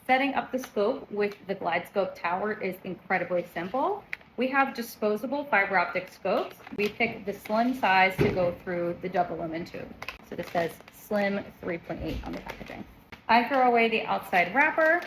Setting up the scope with the GlideScope tower is incredibly simple. We have disposable fiber optic scopes. We pick the slim size to go through the double lumen tube. So this says slim 3.8 on the packaging. I throw away the outside wrapper.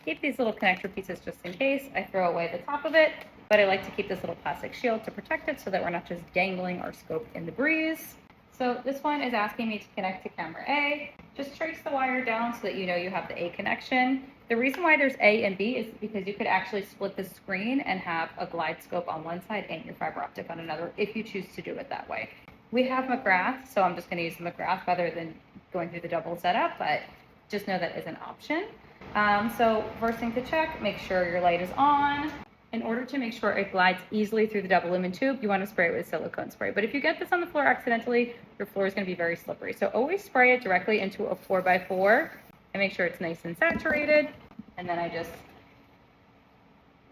Keep these little connector pieces just in case. I throw away the top of it, but I like to keep this little plastic shield to protect it so that we're not just dangling our scope in the breeze. So this one is asking me to connect to camera A. Just trace the wire down so that you know you have the A connection. The reason why there's A and B is because you could actually split the screen and have a GlideScope on one side and your fiber optic on another if you choose to do it that way. We have McGrath, so I'm just going to use the McGrath rather than going through the double setup, but just know that is an option. So first thing to check, make sure your light is on. In order to make sure it glides easily through the double lumen tube, you want to spray it with silicone spray. But if you get this on the floor accidentally, your floor is going to be very slippery. So always spray it directly into a 4x4 and make sure it's nice and saturated. And then I just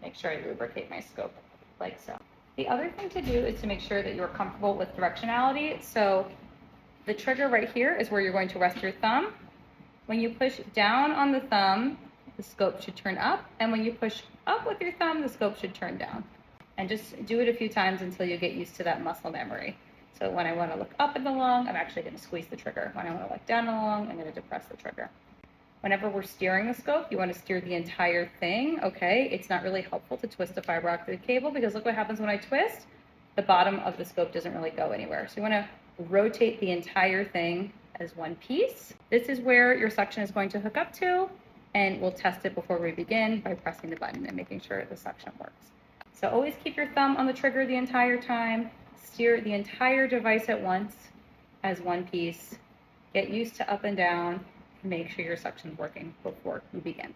make sure I lubricate my scope like so. The other thing to do is to make sure that you're comfortable with directionality. So the trigger right here is where you're going to rest your thumb. When you push down on the thumb, the scope should turn up, and when you push up with your thumb, the scope should turn down. And just do it a few times until you get used to that muscle memory. So when I want to look up and along, I'm actually going to squeeze the trigger. When I want to look down and along, I'm going to depress the trigger. Whenever we're steering the scope, you want to steer the entire thing, okay? It's not really helpful to twist a fiber optic cable because look what happens when I twist. The bottom of the scope doesn't really go anywhere. So you want to rotate the entire thing as one piece. This is where your suction is going to hook up to, and we'll test it before we begin by pressing the button and making sure the suction works. So always keep your thumb on the trigger the entire time, steer the entire device at once as one piece, get used to up and down, and make sure your suction is working before you begin.